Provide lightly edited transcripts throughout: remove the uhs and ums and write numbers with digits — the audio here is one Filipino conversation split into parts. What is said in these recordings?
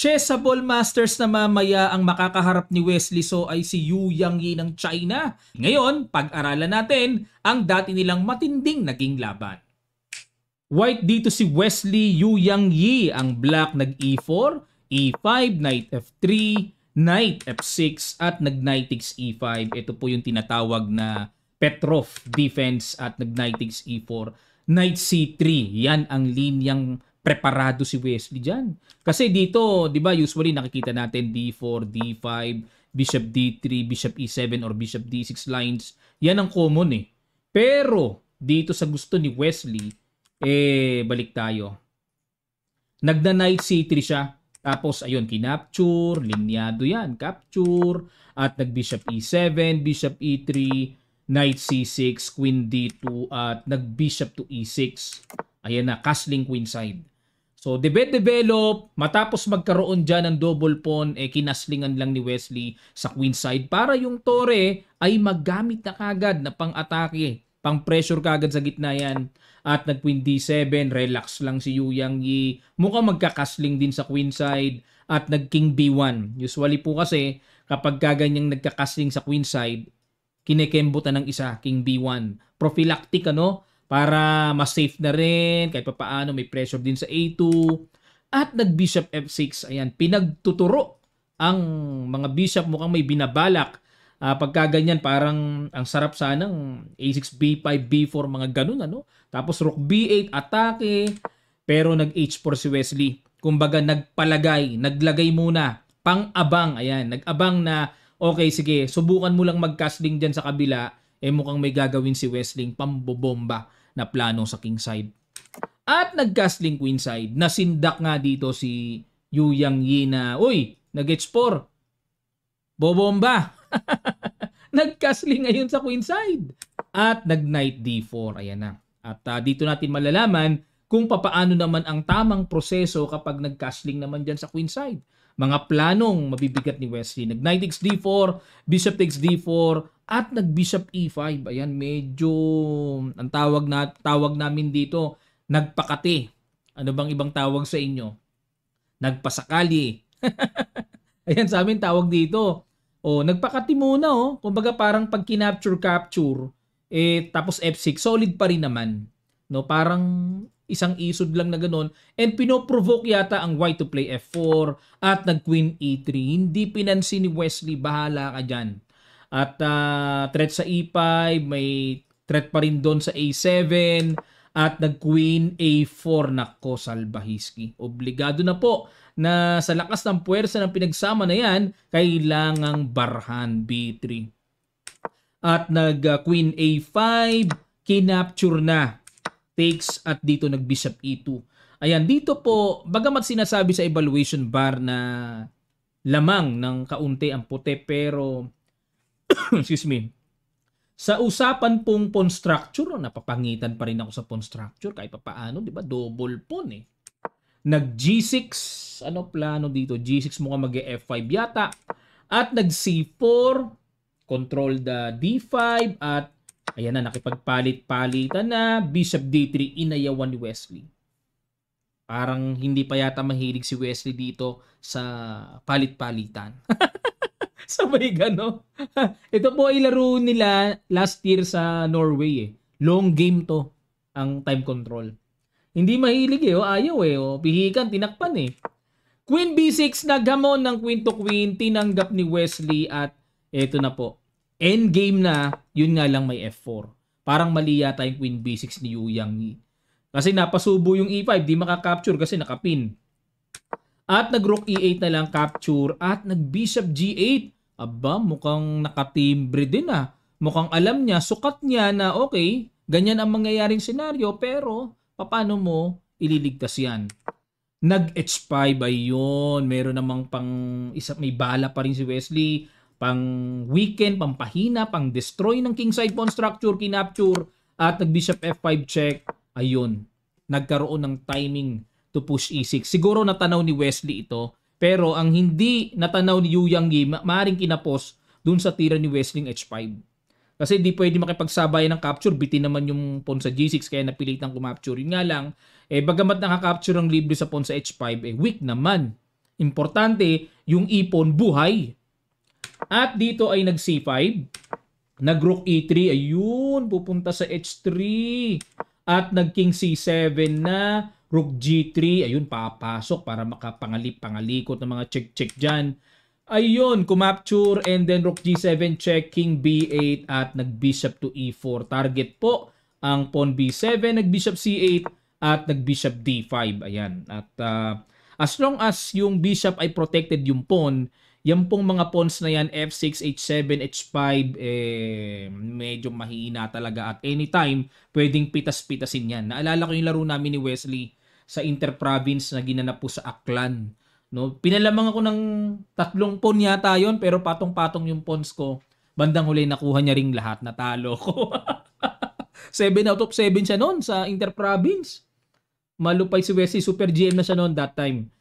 Chessable Masters na mamaya ang makakaharap ni Wesley So ay si Yu Yangyi ng China. Ngayon, pag-aralan natin ang dati nilang matinding naging laban. White dito si Wesley Yu Yangyi, ang black nag-E4, E5, Knight F3, Knight F6 at nag-Knight takes E5. Ito po yung tinatawag na Petrov defense at nag-Knight takes E4, Knight C3. Yan ang linyang preparado si Wesley dyan. Kasi dito, di ba, usually nakikita natin D4, D5, Bishop D3, Bishop E7 or Bishop D6 lines. Yan ang common eh. Pero dito sa gusto ni Wesley, balik tayo. Nagda-Knight C3 siya. Tapos, ayun, kinapture, linyado yan, capture, at nag-Bishop E7, Bishop E3, Knight C6, Queen D2, at nag-Bishop to E6. Ayan na, castling queenside. So, develop, matapos magkaroon dyan ng double pawn, kinaslingan lang ni Wesley sa queenside para yung tore ay maggamit na kagad na pang-atake, pang-pressure kagad sa gitna yan. At nag-Queen D7, relax lang si Yu Yangyi. Mukhang magkakasling din sa queenside. At nag-King B1. Usually po kasi, kapag ganyang nagkakasling sa queenside, kinekembutan ng isa, King B1. Prophylactic, ano? Para mas safe na rin, kahit pa paano, may pressure din sa A2. At nag-Bishop F6. Ayan, pinagtuturo ang mga bishop, mukhang may binabalak. Pagka ganyan, parang ang sarap sanang A6, B5, B4, mga ganun, ano? Tapos Rook B8, atake. Pero nag-H4 si Wesley. Kumbaga, naglagay muna. Pang-abang, ayan. Nag-abang na, okay, sige, subukan mo lang mag-castling dyan sa kabila. Mukhang may gagawin si Wesley, pambobomba na plano sa king side. At nag-castling queen side. Nasindak nga dito si Yu Yangyi na, uy, nag-H4. Bobomba. Nag-castling ngayon sa queen side. At nag-Knight D4. Ayan na. At dito natin malalaman kung papaano naman ang tamang proseso kapag nag-castling naman dyan sa queen side. Mga planong mabibigat ni Wesley. Nag-Knight takes D4, Bishop takes D4, at nag-Bishop E5. Ayan, medyo ang tawag namin dito, nagpakati. Ano bang ibang tawag sa inyo? Nagpasakali. Ayan, sa amin tawag dito. Nagpakati muna, kumbaga parang pag kinapture, tapos F6, solid pa rin naman. No, parang isang isod lang na ganun. And pinoprovoke yata ang white to play F4 at nag-Queen E3. Hindi pinansin ni Wesley, bahala ka dyan. At threat sa E5, may threat pa rin doon sa A7 at nag-Queen A4. Nako, salbahiski. Obligado na po na sa lakas ng puwersa ng pinagsama na yan, kailangang barhan B3. At nag-Queen A5, kinapture na. Takes at dito nag-Bishop E2. Ayan, dito po, bagamat sinasabi sa evaluation bar na lamang ng kaunti ang puti, pero excuse me, sa usapan pong pawn structure, napapangitan pa rin ako sa pawn structure kahit pa paano, di ba? Double pawn eh. Nag-G6, ano plano dito? G6 mukhang mag-F5 yata. At nag-C4, control the D5 at ayan na, nakipagpalit-palitan na. Bishop D3, inayawan ni Wesley. Parang hindi pa yata mahilig si Wesley dito sa palit-palitan. Sabay gano. Ito po ay laro nila last year sa Norway eh. Long game to ang time control. Hindi mahilig ayaw pihikan, tinakpan eh. Queen B6, naghamon ng queen to queen, tinanggap ni Wesley at eto na po. Endgame na, yun nga lang may F4. Parang mali yata yung Queen B6 ni Yu Yangyi. Kasi napasubo yung E5, di makakapture kasi nakapin. At nag-Rook E8 na lang capture at nag-Bishop G8. Aba, mukhang nakatimbre din ah. Mukhang alam niya, sukat niya na okay, ganyan ang mangyayaring senaryo, pero paano mo ililigtas yan? Nag-H5 ayun. Meron namang may bala pa rin si Wesley. Pang weaken, pampahina, pang destroy ng kingside pawn structure, kinapture, at nag-Bishop F5 check. Ayun, nagkaroon ng timing to push E6. Siguro natanaw ni Wesley ito, pero ang hindi natanaw ni Yu Yangyi, maaaring kinapos dun sa tira ni Wesley ng H5. Kasi hindi pwede makipagsabayan ng capture, bitin naman yung pawn sa G6, kaya napilitang kumapture. Yun nga lang, bagamat nakakapture ang libre sa pawn sa H5, weak naman Importante, yung ipon buhay. At dito ay nag C5, nag Rook E3, ayun, pupunta sa H3. At nag King C7 na, Rook G3, ayun, papasok para makapangalikot ng mga check-check dyan. Ayun, kumapture and then Rook G7 check, King B8 at nag-Bishop to E4. Target po ang Pawn B7, nag-Bishop C8 at nag-Bishop D5. Ayan. At as long as yung Bishop ay protected yung pawn, yan pong mga pawns na yan, F6, H7, H5, medyo mahina talaga. At anytime, pwedeng pitas-pitasin yan. Naalala ko yung laro namin ni Wesley sa Interprovince na ginanap po sa Aklan. No, pinalamang ako ng 3 pawn yata yon, pero patong-patong yung pawns ko. Bandang huli nakuha niya ring lahat, natalo ko. 7 out of 7 siya noon sa Interprovince. Malupay si Wesley, super GM na siya noon that time.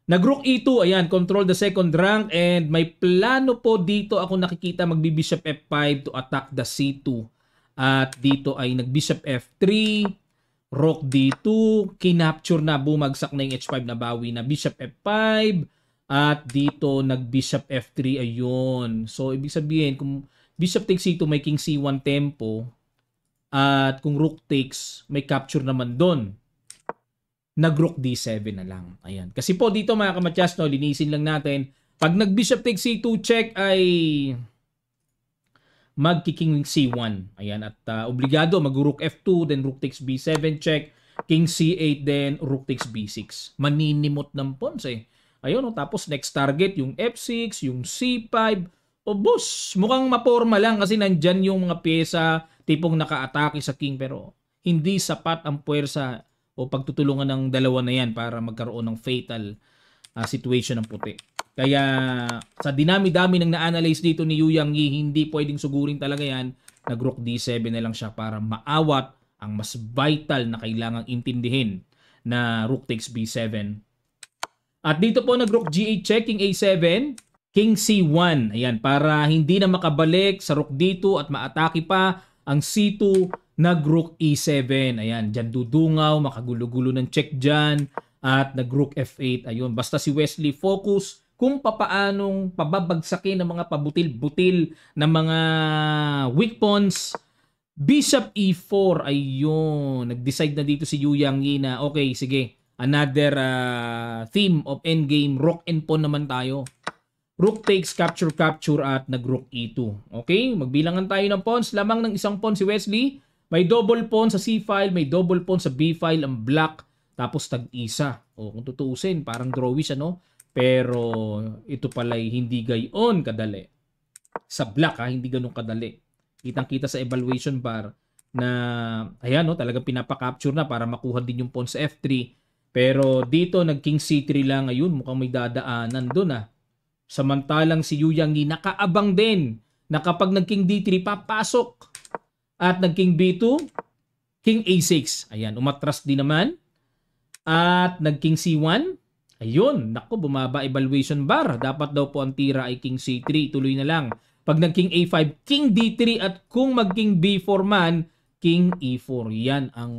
Nag-Rook E2, ayan, control the second rank and may plano po dito ako nakikita magbi-Bishop F5 to attack the C2. At dito ay nag-Bishop F3, Rook D2, kinapture na, bumagsak na yung H5 na bawi na Bishop F5, at dito nag-Bishop F3, ayun. So, ibig sabihin, kung Bishop takes C2, may King C1 tempo, at kung Rook takes, may capture naman doon. Nag-Rook D7 na lang. Ayan. Kasi po dito mga kamatyas, no, linisin lang natin, pag nag-Bishop takes C2 check ay mag-King C1. Ayan, at obligado mag-Rook F2, then Rook takes B7 check, King C8, then Rook takes B6. Maninimot ng pawns eh. Ayun, no, tapos next target yung F6, yung C5. O boss, mukhang maporma lang kasi nandyan yung mga pyesa tipong naka-atake sa king, pero hindi sapat ang puwersa o pagtutulungan ng dalawa na yan para magkaroon ng fatal situation ng puti. Kaya sa dinami-dami ng na-analyze dito ni Yu Yangyi, hindi pwedeng sugurin talaga yan. Nag-Rook D7 na lang siya para maawat ang mas vital na kailangang intindihin na Rook takes B7. At dito po nag-Rook G8 check, King A7, King C1. Ayan, para hindi na makabalik sa Rook D2 at maatake pa ang C2, nag-Rook E7. Ayan, dyan dudungaw, makagulo-gulo ng check dyan. At nag-Rook F8. Ayun, basta si Wesley focus kung papaanong pababagsakin ng mga pabutil-butil na mga weak pawns. Bishop E4. Ayun, nag-decide na dito si Yu Yangyi na okay, sige, another theme of endgame, rook and pawn naman tayo. Rook takes, capture, capture at nag-Rook E2. Okay, magbilangan tayo ng pawns. Lamang ng isang pawn si Wesley. May double pawn sa C file, may double pawn sa B file, ang black. Tapos tag-isa. O kung tutuusin, parang drawish ano. Pero ito pala'y hindi gayon kadali. Sa black hindi ganun kadali. Kitang-kita sa evaluation bar na ayan no, talagang pinapa-capture na para makuha din yung pawn sa F3. Pero dito nag-King C3 lang. Ayun, mukhang may dadaanan doon Samantalang si Yu Yangyi nakaabang din na kapag nag-King D3 papasok. At nag-King B2, King A6. Ayan, umatras din naman. At nag-King C1. Ayun, naku, bumaba evaluation bar. Dapat daw po ang tira ay King C3. Tuloy na lang. Pag nag-King A5, King D3. At kung mag-King B4 man, King E4. Yan ang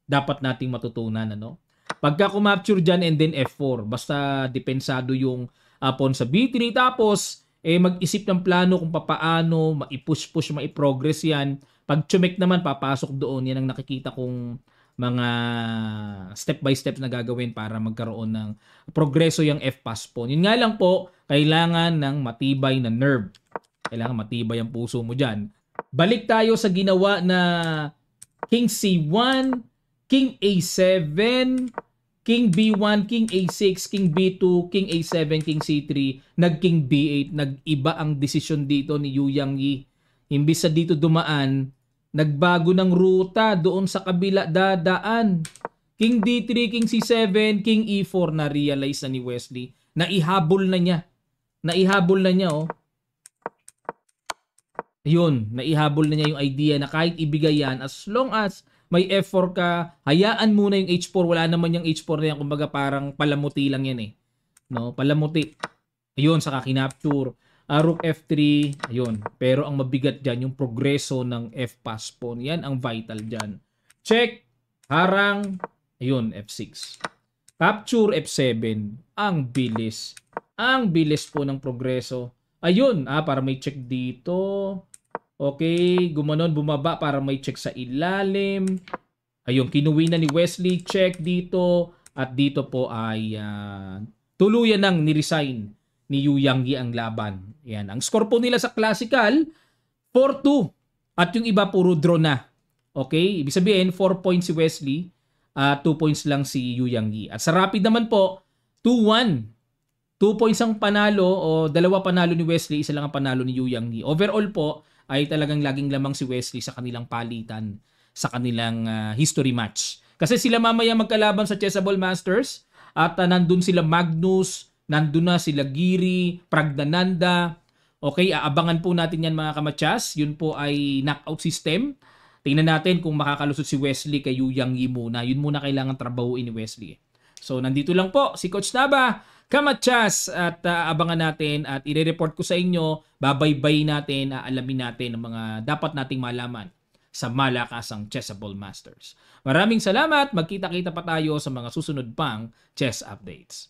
dapat nating matutunan. Ano? Pagka kumapture dyan and then F4. Basta depensado yung pawn sa B3. Tapos, mag-isip ng plano kung papaano, maipush-push, maiprogress yan. Pag chumek naman, papasok doon. Yan ang nakikita kong mga step-by-step na gagawin para magkaroon ng progreso yung F-pass pawn. Yun nga lang po, kailangan ng matibay na nerve. Kailangan matibay ang puso mo dyan. Balik tayo sa ginawa na King C1, King A7, King B1, King A6, King B2, King A7, King C3, nag-King B8. Nag-iba ang desisyon dito ni Yu Yangyi. Imbis sa dito dumaan, nagbago ng ruta doon sa kabila dadaan. King D3, King C7, King E4 na realize na ni Wesley. Naihabol na niya. Naihabol na niya Ayun, naihabol na niya yung idea na kahit ibigay yan, as long as may F4 ka, hayaan muna yung H4. Wala naman yung H4 na yan. Kumbaga parang palamuti lang yan No? Palamuti. Ayun, saka kinapture. Rook F3. Ayun. Pero ang mabigat dyan, yung progreso ng F-pass pawn. Yan ang vital dyan. Check. Harang. Ayun, F6. Capture F7. Ang bilis. Ang bilis po ng progreso. Ayun, para may check dito. Okay, gumanon, bumaba para may check sa ilalim. Ayun, kinuwi na ni Wesley, check dito. At dito po ay tuluyan nang niresign ni Yu Yangyi ang laban. Yan. Ang score po nila sa classical, 4-2. At yung iba puro draw na. Okay, ibig sabihin 4 points si Wesley, 2 points lang si Yu Yangyi. At sa rapid naman po, 2-1. 2 points ang panalo o dalawa panalo ni Wesley, isa lang ang panalo ni Yu Yangyi. Overall po ay talagang laging lamang si Wesley sa kanilang palitan, sa kanilang history match. Kasi sila mamaya magkalaban sa Chessable Masters at nandun sila Magnus, nandun na sila Giri, Praggnanandha. Okay, aabangan po natin yan mga kamatsas. Yun po ay knockout system. Tingnan natin kung makakalusot si Wesley kay Yu Yangyi muna. Yun muna kailangan trabahuin ni Wesley. So nandito lang po si Coach Naba, kamatsas, at abangan natin at i-report ko sa inyo, babaybay natin, alamin natin ang mga dapat nating malaman sa malakasang Chessable Masters. Maraming salamat, magkita-kita pa tayo sa mga susunod pang chess updates.